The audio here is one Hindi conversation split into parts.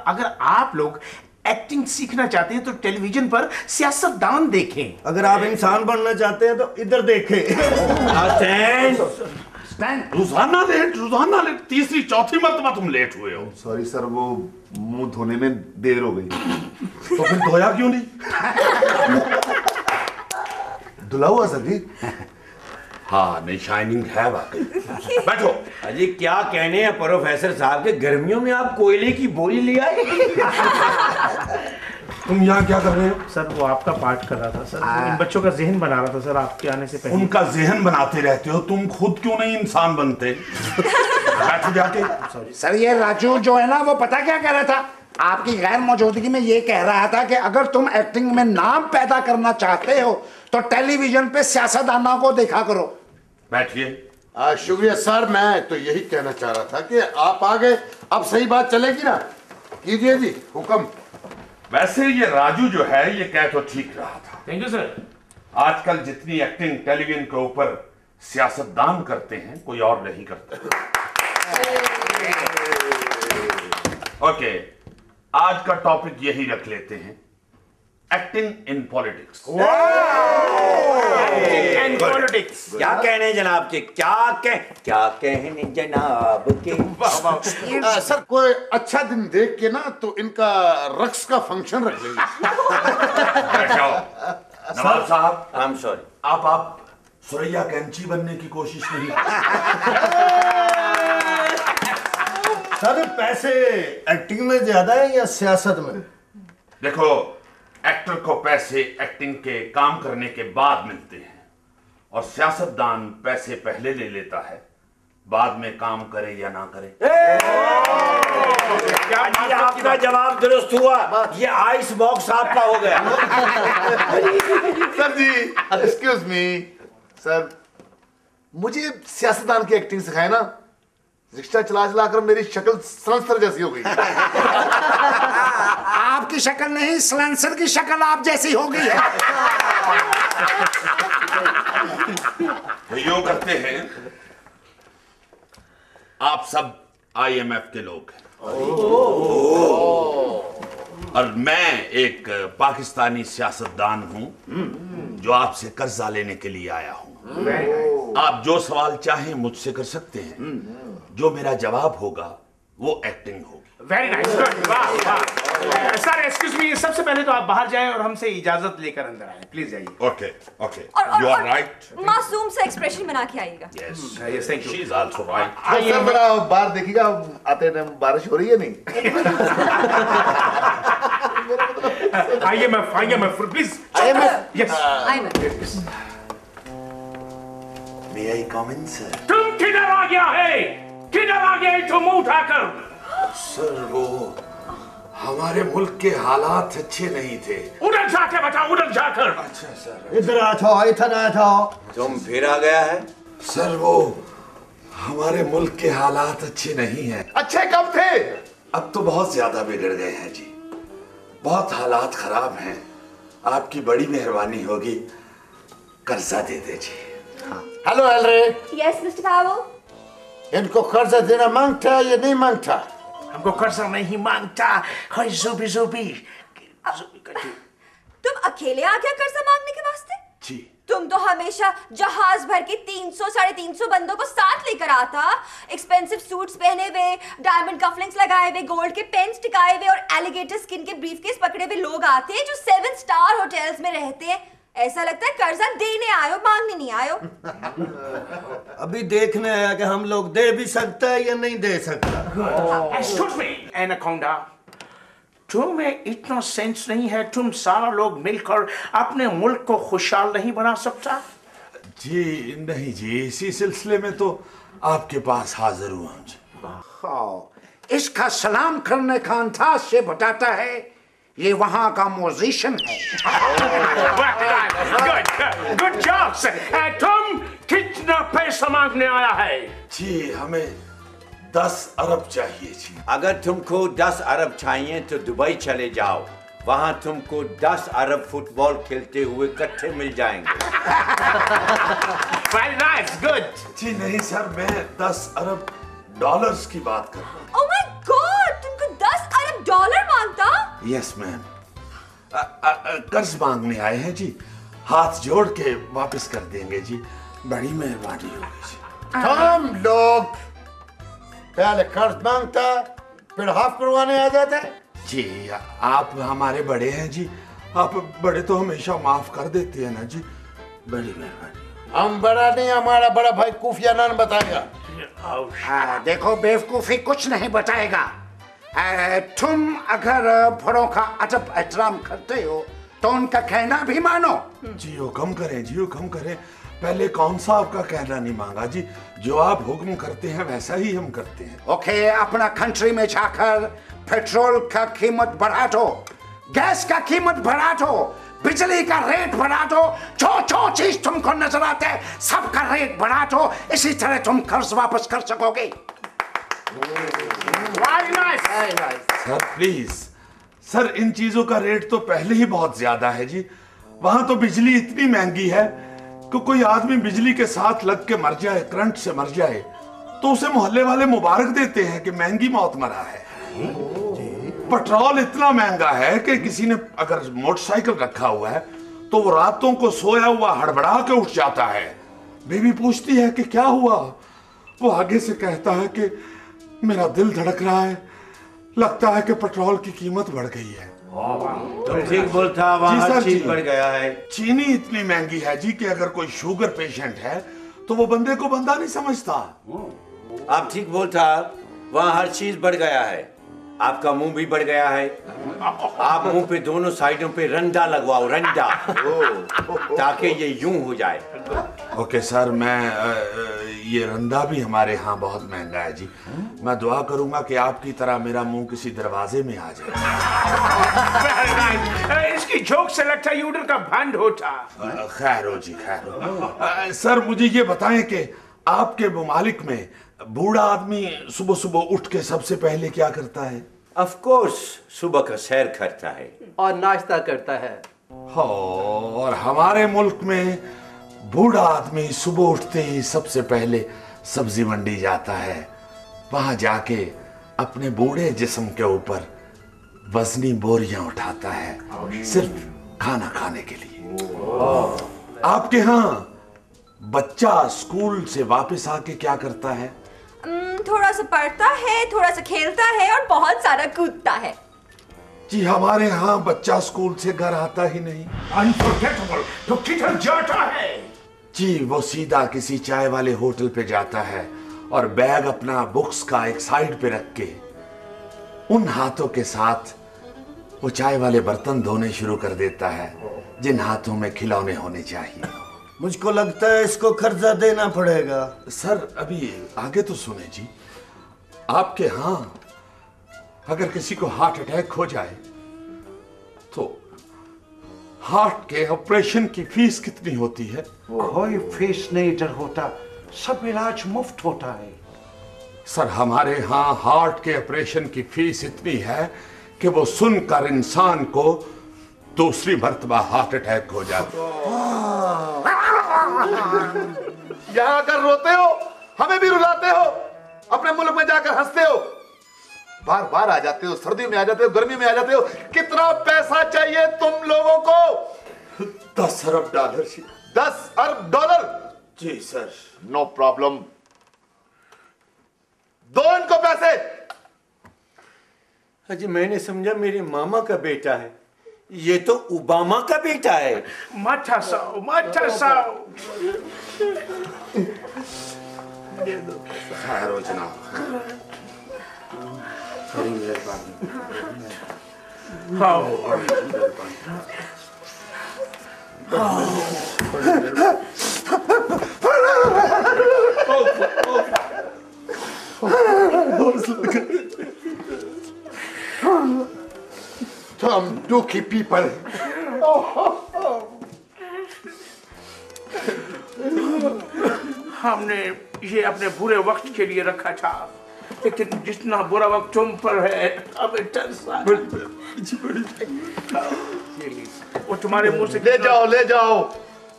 अगर आप लोग एक्टिंग सीखना चाहते हैं तो टेलीविजन पर सियासतदान देखें। अगर आप इंसान बनना चाहते हैं तो इधर देखें। रोजाना लेट तीसरी चौथी मर्तबा तुम लेट हुए हो। सॉरी सर, वो मुंह धोने में देर हो गई। तो फिर धोया क्यों नहीं? धुला हुआ सर जी। हाँ नहीं, शाइनिंग है वाकई। बैठो। अजी क्या कहने हैं प्रोफेसर साहब के, गर्मियों में आप कोयले की बोरी ले आए। तुम यहाँ क्या कर रहे हो? सर वो आपका पाठ कर रहा था सर, इन बच्चों का जहन बना रहा था सर आपके आने से पहले। उनका जहन बनाते रहते हो तुम, खुद क्यों नहीं इंसान बनते? बैठो जाके। सर ये राजू जो है ना, वो पता क्या कह रहा था, आपकी गैर मौजूदगी में ये कह रहा था कि अगर तुम एक्टिंग में नाम पैदा करना चाहते हो तो टेलीविजन पे सियासतदानों को देखा करो। बैठिए। शुक्रिया सर, मैं तो यही कहना चाह रहा था कि आप आ गए, अब सही बात चलेगी ना। कीजिए जी हुक्म। वैसे ये राजू जो है ये कह तो ठीक रहा था। Thank you sir. आजकल जितनी एक्टिंग टेलीविजन के ऊपर सियासतदान करते हैं कोई और नहीं करता। ओके, आज का टॉपिक यही रख लेते हैं, एक्टिंग इन पॉलिटिक्स। क्या कहने जनाब के, क्या कहने जनाब के। सर कोई अच्छा दिन देख के ना तो इनका रक्स का फंक्शन रख लेंगे। नवाब साहब, आई एम सॉरी, आप सुरैया कैंची बनने की कोशिश नहीं। सर पैसे एक्टिंग में ज्यादा है या सियासत में? देखो, एक्टर को पैसे एक्टिंग के काम करने के बाद मिलते हैं और सियासतदान पैसे पहले ले लेता है, बाद में काम करे या ना करे। आपका जवाब दुरुस्त हुआ, ये आइस बॉक्स आपका हो गया। सर जी एक्सक्यूज मी सर, मुझे सियासतदान की एक्टिंग सिखाए ना। रिक्शा चला चला कर मेरी शक्ल सलांसर जैसी हो गई। आपकी शक्ल नहीं, सलांसर की शक्ल आप जैसी हो गई है। योग करते हैं, आप सब IMF के लोग हैं और मैं एक पाकिस्तानी सियासतदान हूं जो आपसे कर्जा लेने के लिए आया हूं। आप जो सवाल चाहें मुझसे कर सकते हैं, जो मेरा जवाब होगा वो एक्टिंग होगी। वेरी नाइस, गुड, वाह वाह। सर एक्सक्यूज मी, सबसे पहले तो आप बाहर जाएं और हमसे इजाजत लेकर अंदर आएं, प्लीज जाइए। Okay, you are right. मासूम से एक्सप्रेशन बना के आइएगा। Yes, thank you. She is also right. Sir बड़ा बाहर देखिएगा, आते टाइम बारिश हो रही है नहीं? IMF, please. Yes, may I come in sir? तुम किधर आ गया है? किधर आ गया तुम मुंह उठाकर? सर वो हमारे मुल्क के हालात अच्छे नहीं थे। उधर जाके बताओ, उधर जाकर। अच्छा सर। इधर आ जाओ, इधर आ जाओ। तुम फिर आ गया है? सर वो हमारे मुल्क के हालात अच्छे नहीं हैं। अच्छे कब थे? अब तो बहुत ज्यादा बिगड़ गए हैं जी, बहुत हालात खराब हैं। आपकी बड़ी मेहरबानी होगी, कर्जा दे दीजिए। हेलो एलरे। यस मिस्टर पावल। इनको कर्जा देना मांगता है या नहीं मांगता? हमको कर्जा नहीं मांगता। जुबी तुम अकेले आ गया कर्जा मांगने के वास्ते? जी। तुम तो हमेशा जहाज भर के 300-350 बंदों को साथ लेकर आता, एक्सपेंसिव सूट्स पहने हुए, डायमंड कफलिंग्स लगाए हुए, गोल्ड के पेन्स टिकाए हुए और एलिगेटर स्किन के ब्रीफकेस पकड़े हुए लोग आते हैं जो 7 स्टार होटल्स में रहते हैं। ऐसा लगता है कर्जा देने आयो, मांगने नहीं आयो। अभी देखने आया कि हम लोग दे भी सकता है या नहीं दे सकता। एक्सक्यूज मी एनाकोंडा, तुम्हें इतना सेंस नहीं है, तुम सारा लोग मिलकर अपने मुल्क को खुशहाल नहीं बना सकता? जी नहीं जी, इसी सिलसिले में तो आपके पास हाजिर हुआ हूं जी। इसका सलाम करने का अंदाज से बताता है ये वहां का म्यूजिशियन है। Good job sir. तुम कितना पैसा मांगने आया है? जी हमें 10 अरब चाहिए जी। अगर तुमको 10 अरब चाहिए तो दुबई चले जाओ, वहां तुमको 10 अरब फुटबॉल खेलते हुए इकट्ठे मिल जाएंगे। Very nice, good. जी नहीं सर, मैं 10 अरब डॉलर्स की बात कर रहा हूँ। Oh my God, तुमको 10 अरब डॉलर मांगता? यस मैम, कर्ज मांगने आए हैं जी, हाथ जोड़ के वापस कर देंगे जी, बड़ी मेहरबानी होगी जी। हम लोग पहले कर्ज मांगता फिर हाफ करवाने आ जाता है। जी आप हमारे बड़े हैं जी, आप बड़े तो हमेशा माफ कर देते हैं ना जी, बड़ी मेहरबानी। हम बड़ा नहीं, हमारा बड़ा भाई खुफिया नाम बताएगा। देखो बेवकूफी कुछ नहीं बताएगा। तुम अगर बड़ों का अदब एहतराम करते हो तो उनका कहना भी मानो। जी हुक्म करें जी, हुक्म करें। पहले कौन सा आपका कहना नहीं मांगा जी, जो आप हुक्म करते हैं वैसा ही हम करते हैं। ओके, अपना कंट्री में जाकर पेट्रोल का कीमत बढ़ा दो, गैस का कीमत बढ़ा दो, बिजली का रेट बढ़ा दो, जो चीज तुमको नजर आते है सबका रेट बढ़ा दो, इसी तरह तुम कर्ज वापस कर सकोगे। सर प्लीज सर, इन चीजों का रेट तो पहले ही बहुत ज्यादा है जी। वहां तो बिजली इतनी महंगी है कि कोई आदमी बिजली के साथ लग के मर जाए, करंट से मर जाए, तो उसे मोहल्ले वाले मुबारक देते हैं कि महंगी मौत मरा है। पेट्रोल इतना महंगा है कि किसी ने अगर मोटरसाइकिल रखा हुआ है तो वो रातों को सोया हुआ हड़बड़ा के उठ जाता है। बीवी पूछती है कि क्या हुआ, वो आगे से कहता है कि मेरा दिल धड़क रहा है, लगता है कि पेट्रोल की कीमत बढ़ गई है। तुम ठीक बोलता, वहाँ हर चीज बढ़ गया है। चीनी इतनी महंगी है जी कि अगर कोई शुगर पेशेंट है तो वो बंदे को बंदा नहीं समझता। आप ठीक बोलता, वहाँ हर चीज बढ़ गया है। आपका मुंह भी बढ़ गया है। आप मुंह पे दोनों साइडों पे रंडा लगवाओ, रंडा, ताकि ये यूं हो जाए। ओके सर, मैं ये रंदा भी हमारे यहाँ बहुत महंगा है जी। मैं दुआ करूंगा कि आपकी तरह मेरा मुंह किसी दरवाजे में आ जाए। इसकी जोक से लगता है यूडर का भंड होता। खैर हो जी, खैर हो। सर मुझे ये बताएं कि आपके ममालिक में बूढ़ा आदमी सुबह सुबह उठ के सबसे पहले क्या करता है? ऑफ कोर्स सुबह का सैर करता है और नाश्ता करता है। और हमारे मुल्क में बूढ़ा आदमी सुबह उठते ही सबसे पहले सब्जी मंडी जाता है, वहां जाके अपने बूढ़े जिस्म के ऊपर वजनी बोरियां उठाता है, सिर्फ खाना खाने के लिए। आपके यहाँ बच्चा स्कूल से वापस आके क्या करता है? थोड़ा सा पढ़ता है, थोड़ा सा खेलता है और बहुत सारा कूदता है। जी हमारे यहाँ बच्चा स्कूल से घर आता ही नहीं। अनफॉरगेटेबल, तो किधर जाता है? जी वो सीधा किसी चाय वाले होटल पे जाता है और बैग अपना बुक्स का एक साइड पे रख के उन हाथों के साथ वो चाय वाले बर्तन धोने शुरू कर देता है जिन हाथों में खिलौने होने चाहिए। मुझको लगता है इसको कर्जा देना पड़ेगा। सर अभी आगे तो सुने जी। आपके यहाँ अगर किसी को हार्ट अटैक हो जाए तो हार्ट के ऑपरेशन की फीस कितनी होती है? कोई फीस नहीं इधर होता, सब इलाज मुफ्त होता है। सर हमारे यहाँ हार्ट के ऑपरेशन की फीस इतनी है कि वो सुनकर इंसान को दूसरी मर्तबा हार्ट अटैक हो जाता है। यहाँ आकर रोते हो, हमें भी रुलाते हो, अपने मुल्क में जाकर हंसते हो, बार बार आ जाते हो, सर्दी में आ जाते हो, गर्मी में आ जाते हो। कितना पैसा चाहिए तुम लोगों को? 10 अरब डॉलर। 10 अरब डॉलर? जी सर। नो प्रॉब्लम, दो इनको पैसे। अजी मैंने समझा मेरे मामा का बेटा है, ये तो ओबामा का बेटा है। मत हंसाओ, मत हंसाओ। खैर हो जनाब। Some dookie people. हमने ये अपने बुरे वक्त के लिए रखा था, लेकिन जितना बुरा वक्त तुम पर है अब वो तुम्हारे मुंह से ले जाओ, ले जाओ,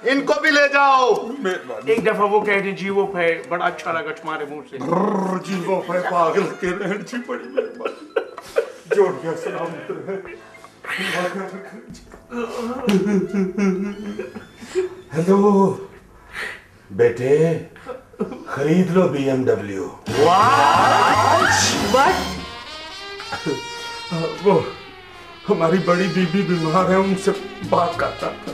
इनको भी ले जाओ। एक दफा वो कह दी जीवो पे, बड़ा अच्छा लगा तुम्हारे मुंह से। जीवो पे पागल के रहन जी, बड़ी जोड़ गया सलाम। हेलो बेटे, खरीद लो BMW। वो हमारी बड़ी बीबी बीमार है, उनसे बात करता था।